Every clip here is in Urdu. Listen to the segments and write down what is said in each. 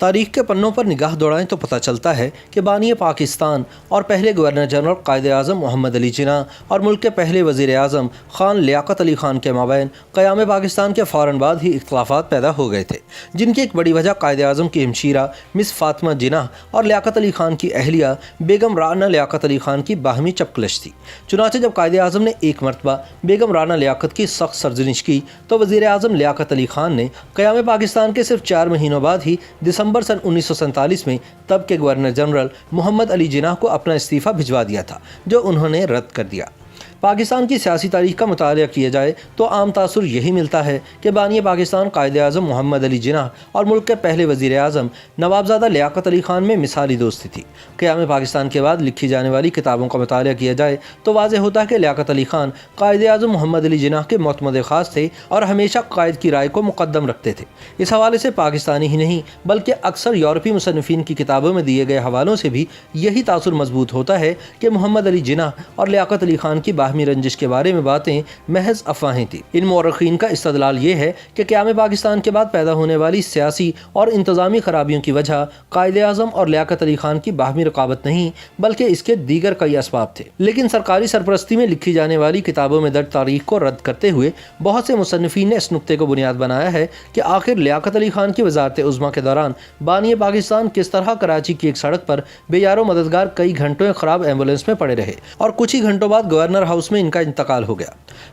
تاریخ کے پنوں پر نگاہ دوڑائیں تو پتہ چلتا ہے کہ بانی پاکستان اور پہلے گورنر جنرل قائد اعظم محمد علی جناح اور ملک کے پہلے وزیر اعظم خان لیاقت علی خان کے مابین قیام پاکستان کے فوراً بعد ہی اختلافات پیدا ہو گئے تھے، جن کی ایک بڑی وجہ قائد اعظم کی ہمشیرہ مس فاطمہ جناح اور لیاقت علی خان کی اہلیہ بیگم رانا لیاقت علی خان کی باہمی چپکلش تھی۔ چنانچہ جب قائد اعظم نے ایک مرتبہ بیگم رانا لیاقت کی سخت سرزنش کی تو وزیر اعظم لیاقت علی خان نے قیام پاکستان کے صرف 4 مہینوں بعد ہی دسمبر سن 1947 میں تب کے گورنر جنرل محمد علی جناح کو اپنا استعفیٰ بھجوا دیا تھا، جو انہوں نے رد کر دیا۔ پاکستان کی سیاسی تاریخ کا مطالعہ کیا جائے تو عام تاثر یہی ملتا ہے کہ بانی پاکستان قائد اعظم محمد علی جناح اور ملک کے پہلے وزیر اعظم نوابزادہ لیاقت علی خان میں مثالی دوستی تھی۔ قیام پاکستان کے بعد لکھی جانے والی کتابوں کا مطالعہ کیا جائے تو واضح ہوتا ہے کہ لیاقت علی خان قائد اعظم محمد علی جناح کے معتمد خاص تھے اور ہمیشہ قائد کی رائے کو مقدم رکھتے تھے۔ اس حوالے سے پاکستانی ہی نہیں بلکہ اکثر یورپی مصنفین کی کتابوں میں دیے گئے حوالوں سے بھی یہی تاثر مضبوط ہوتا ہے کہ محمد علی جناح اور لیاقت علی خان کی باہمی رنجش کے بارے میں باتیں محض افواہیں تھیں۔ ان مورخین کا استدلال یہ ہے کہ قیام پاکستان کے بعد پیدا ہونے والی سیاسی اور انتظامی خرابیوں کی وجہ قائد اعظم اور لیاقت علی خان کی باہمی رقابت نہیں بلکہ اس کے دیگر کئی اسباب تھے، لیکن سرکاری سرپرستی میں لکھی جانے والی کتابوں میں درج تاریخ کو رد کرتے ہوئے بہت سے مصنفین نے اس نقطے کو بنیاد بنایا ہے کہ آخر لیاقت علی خان کی وزارت عظمیٰ کے دوران بانی پاکستان کس طرح کراچی کی ایک سڑک پر بے یار و مددگار کئی گھنٹوں خراب ایمبولینس میں پڑے رہے اور کچھ ہی گھنٹوں بعد گورنر ہاؤس میں ان کا انتقال ہو گیا۔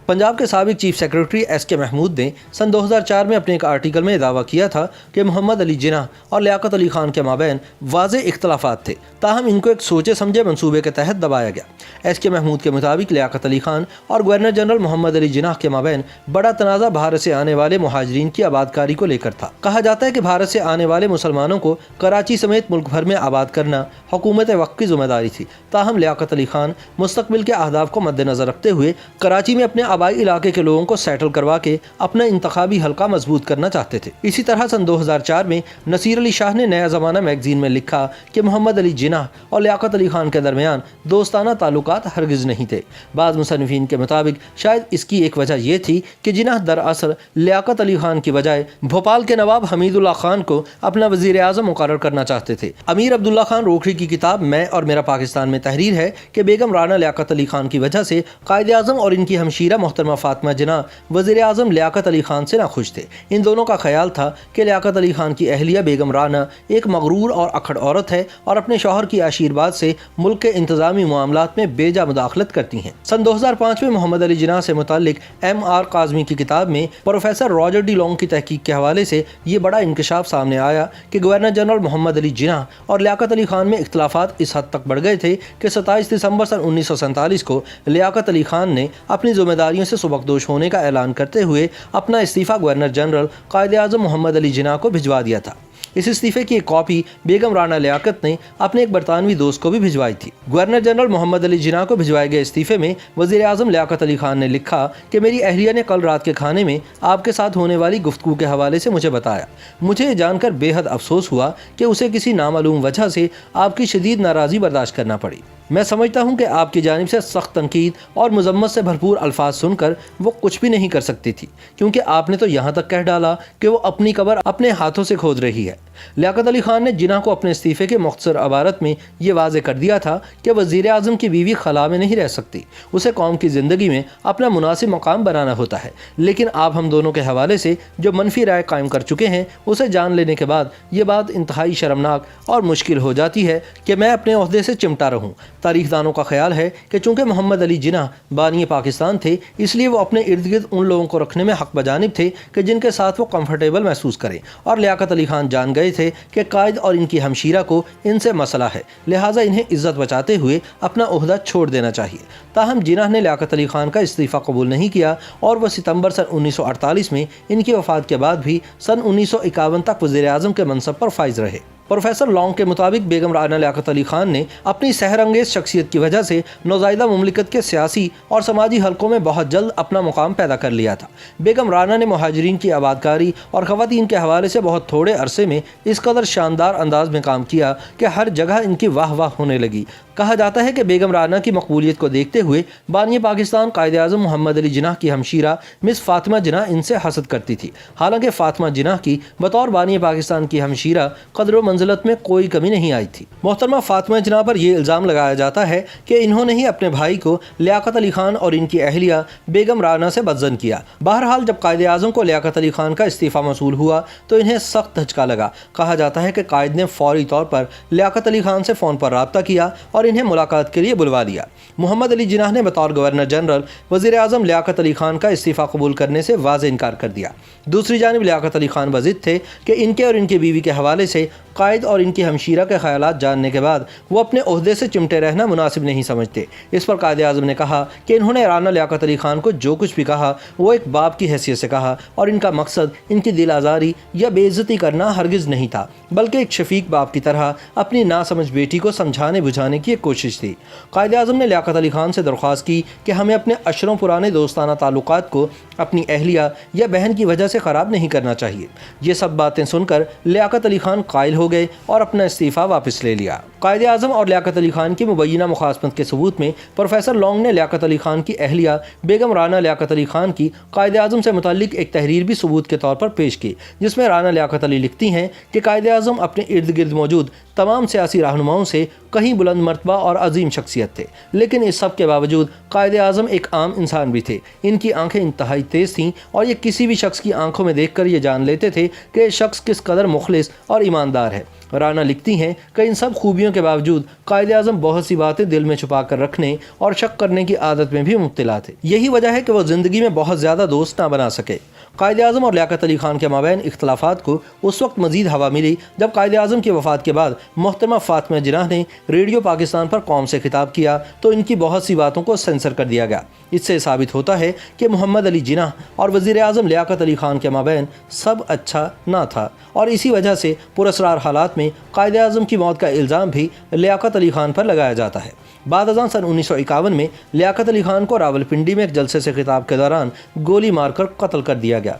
پنجاب کے سابق چیف سیکرٹری ایس کے محمود نے سن 2004 میں اپنے ایک آرٹیکل میں دعویٰ کیا تھا کہ محمد علی جناح اور لیاقت علی خان کے مابین واضح اختلافات تھے، تاہم ان کو ایک سوچے سمجھے منصوبے کے تحت دبایا گیا۔ ایس کے محمود کے مطابق لیاقت علی خان اور گورنر جنرل محمد علی جناح کے مابین بڑا تنازع بھارت سے آنے والے مہاجرین کی آبادکاری کو لے کر تھا۔ کہا جاتا ہے کہ بھارت سے آنے والے مسلمانوں کو کراچی سمیت ملک بھر میں آباد کرنا حکومت وقت کی ذمہ داری تھی، تاہم لیاقت علی خان مستقبل کے اہداف کو مد نظر رکھتے ہوئے کراچی میں اپنے آبائی علاقے کے لوگوں کو سیٹل کروا کے اپنا انتخابی حلقہ مضبوط کرنا چاہتے تھے۔ اسی طرح سن 2004 میں نصیر علی شاہ نے نیا زمانہ میگزین میں لکھا کہ محمد علی جناح اور لیاقت علی خان کے درمیان دوستانہ تعلقات ہرگز نہیں تھے۔ بعض مصنفین کے مطابق شاید اس کی ایک وجہ یہ تھی کہ جناح دراصل لیاقت علی خان کی بجائے بھوپال کے نواب حمید اللہ خان کو اپنا وزیر اعظم مقرر کرنا چاہتے تھے۔ امیر عبداللہ خان روکھڑی کی کتاب میں اور میرا پاکستان میں تحریر ہے کہ بیگم رانا لیاقت علی خان کی وجہ سے قائد اعظم اور ان کی ہمشیرہ محترمہ فاطمہ جناح وزیر اعظم لیاقت علی خان سے ناخوش تھے۔ ان دونوں کا خیال تھا کہ لیاقت علی خان کی اہلیہ بیگم رانا ایک مغرور اور اکھڑ عورت ہے اور اپنے شوہر کی آشیرواد سے ملک کے انتظامی معاملات میں بے جا مداخلت کرتی ہیں۔ سن 2005 میں محمد علی جناح سے متعلق ایم آر کاظمی کی کتاب میں پروفیسر راجر ڈی لانگ کی تحقیق کے حوالے سے یہ بڑا انکشاف سامنے آیا کہ گورنر جنرل محمد علی جناح اور لیاقت علی خان میں اختلافات اس حد تک بڑھ گئے تھے کہ 27 دسمبر سن 1947 کو لیاقت علی خان نے اپنی ذمہ داریوں سے سبکدوش ہونے کا اعلان کرتے ہوئے اپنا استعفیٰ گورنر جنرل قائد اعظم محمد علی جناح کو بھجوا دیا تھا۔ اس استعفے کی ایک کاپی بیگم رانا لیاقت نے اپنے ایک برطانوی دوست کو بھی بھجوائی تھی۔ گورنر جنرل محمد علی جناح کو بھجوائے گئے استعفے میں وزیر اعظم لیاقت علی خان نے لکھا کہ میری اہلیہ نے کل رات کے کھانے میں آپ کے ساتھ ہونے والی گفتگو کے حوالے سے مجھے بتایا۔ مجھے یہ جان کر بے حد افسوس ہوا کہ اسے کسی نامعلوم وجہ سے آپ کی شدید ناراضی برداشت کرنا پڑی۔ میں سمجھتا ہوں کہ آپ کی جانب سے سخت تنقید اور مذمت سے بھرپور الفاظ سن کر وہ کچھ بھی نہیں کر سکتی تھی، کیونکہ آپ نے تو یہاں تک کہہ ڈالا کہ وہ اپنی قبر اپنے ہاتھوں سے کھود رہی ہے۔ لیاقت علی خان نے جناح کو اپنے استعفے کے مختصر عبارت میں یہ واضح کر دیا تھا کہ وزیر اعظم کی بیوی خلا میں نہیں رہ سکتی، اسے قوم کی زندگی میں اپنا مناسب مقام بنانا ہوتا ہے، لیکن آپ ہم دونوں کے حوالے سے جو منفی رائے قائم کر چکے ہیں اسے جان لینے کے بعد یہ بات انتہائی شرمناک اور مشکل ہو جاتی ہے کہ میں اپنے عہدے سے چمٹا رہوں۔ تاریخ دانوں کا خیال ہے کہ چونکہ محمد علی جناح بانی پاکستان تھے، اس لیے وہ اپنے ارد گرد ان لوگوں کو رکھنے میں حق بجانب تھے کہ جن کے ساتھ وہ کمفرٹیبل محسوس کریں، اور لیاقت علی خان جان گئے تھے کہ قائد اور ان کی ہمشیرہ کو ان سے مسئلہ ہے، لہٰذا انہیں عزت بچاتے ہوئے اپنا عہدہ چھوڑ دینا چاہیے۔ تاہم جناح نے لیاقت علی خان کا استعفیٰ قبول نہیں کیا اور وہ ستمبر سن 1948 میں ان کی وفات کے بعد بھی سن 1951 تک وزیر اعظم کے منصب پر فائز رہے۔ پروفیسر لانگ کے مطابق بیگم رانا لیاقت علی خان نے اپنی سحر انگیز شخصیت کی وجہ سے نوزائیدہ مملکت کے سیاسی اور سماجی حلقوں میں بہت جلد اپنا مقام پیدا کر لیا تھا۔ بیگم رانا نے مہاجرین کی آبادکاری اور خواتین کے حوالے سے بہت تھوڑے عرصے میں اس قدر شاندار انداز میں کام کیا کہ ہر جگہ ان کی واہ واہ ہونے لگی۔ کہا جاتا ہے کہ بیگم رانا کی مقبولیت کو دیکھتے ہوئے بانی پاکستان قائد اعظم محمد علی جناح کی ہمشیرہ مس فاطمہ جناح ان سے حسد کرتی تھی۔ حالانکہ فاطمہ جناح کی بطور بانی پاکستان کی ہمشیرہ قدر و منزلت میں کوئی کمی نہیں آئی تھی۔ محترمہ فاطمہ جناح پر یہ الزام لگایا جاتا ہے کہ انہوں نے ہی اپنے بھائی کو لیاقت علی خان اور ان کی اہلیہ بیگم رانا سے بدظن کیا۔ بہرحال جب قائد اعظم کو لیاقت علی خان کا استعفیٰ موصول ہوا تو انہیں سخت دھچکا لگا۔ کہا جاتا ہے کہ قائد نے فوری طور پر لیاقت علی خان سے فون پر رابطہ کیا اور انہیں ملاقات کے لیے بلوا لیا۔ محمد علی جناح نے بطور گورنر جنرل وزیر اعظم لیاقت علی خان کا استعفیٰ قبول کرنے سے واضح انکار کر دیا۔ دوسری جانب لیاقت علی خان بضد تھے کہ ان کے اور ان کی بیوی کے حوالے سے قائد اور ان کی ہمشیرہ کے خیالات جاننے کے بعد وہ اپنے عہدے سے چمٹے رہنا مناسب نہیں سمجھتے۔ اس پر قائد اعظم نے کہا کہ انہوں نے رانا لیاقت علی خان کو جو کچھ بھی کہا وہ ایک باپ کی حیثیت سے کہا اور ان کا مقصد ان کی دل آزاری یا بے عزتی کرنا ہرگز نہیں تھا، بلکہ ایک شفیق باپ کی طرح اپنی ناسمجھ بیٹی کو سمجھانے بجھانے کی ایک کوشش تھی۔ قائد اعظم نے لیاقت علی خان سے درخواست کی کہ ہمیں اپنے اشروں پرانے دوستانہ تعلقات کو اپنی اہلیہ یا بہن کی وجہ سے خراب نہیں کرنا چاہیے۔ یہ سب باتیں سن کر لیاقت علی خان قائل ہو گئے اور اپنا استعفیٰ واپس لے لیا۔ قائد اعظم اور لیاقت علی خان کی مبینہ مخاصمت کے ثبوت میں پروفیسر لانگ نے لیاقت علی خان کی اہلیہ بیگم رانا لیاقت علی خان کی قائد اعظم سے متعلق ایک تحریر بھی ثبوت کے طور پر پیش کی، جس میں رانا لیاقت علی لکھتی ہیں کہ قائد اعظم اپنے ارد گرد موجود تمام سیاسی رہنماؤں سے کہیں بلند مرتبہ اور عظیم شخصیت تھے، لیکن اس سب کے باوجود قائد اعظم ایک عام انسان بھی تھے۔ ان کی آنکھیں انتہائی تیز تھیں اور یہ کسی بھی شخص کی آنکھوں میں دیکھ کر یہ جان لیتے تھے کہ یہ شخص کس قدر مخلص اور ایماندار ہے۔ رانا لکھتی ہیں کہ ان سب خوبیوں کے باوجود قائد اعظم بہت سی باتیں دل میں چھپا کر رکھنے اور شک کرنے کی عادت میں بھی مبتلا تھے۔ یہی وجہ ہے کہ وہ زندگی میں بہت زیادہ دوست نہ بنا سکے۔ قائد اعظم اور لیاقت علی خان کے مابین اختلافات کو اس وقت مزید ہوا ملی جب قائد اعظم کی وفات کے بعد محترمہ فاطمہ جناح نے ریڈیو پاکستان پر قوم سے خطاب کیا تو ان کی بہت سی باتوں کو سینسر کر دیا گیا۔ اس سے ثابت ہوتا ہے کہ محمد علی جناح اور وزیر اعظم لیاقت علی خان کے مابین سب اچھا نہ تھا، اور اسی وجہ سے پراسرار حالات میں قائد اعظم کی موت کا الزام بھی لیاقت علی خان پر لگایا جاتا ہے۔ بعد ازاں سن 1951 میں لیاقت علی خان کو راولپنڈی میں ایک جلسے سے خطاب کے دوران گولی مار کر قتل کر دیا گیا۔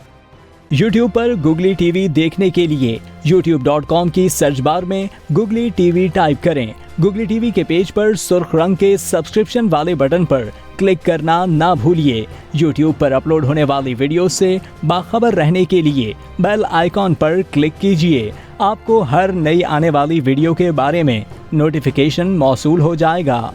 یوٹیوب پر گوگلی ٹی وی دیکھنے کے لیے youtube.com کی سرچ بار میں گوگلی ٹی وی ٹائپ کریں۔ گوگلی ٹی وی کے پیج پر سرخ رنگ کے سبسکرپشن والے بٹن پر کلک کرنا نہ بھولیے۔ یوٹیوب پر اپلوڈ ہونے والی ویڈیو سے باخبر رہنے کے لیے بیل آئیکن پر کلک کیجیے۔ آپ کو ہر نئی آنے والی ویڈیو کے بارے میں نوٹیفیکیشن موصول ہو جائے گا۔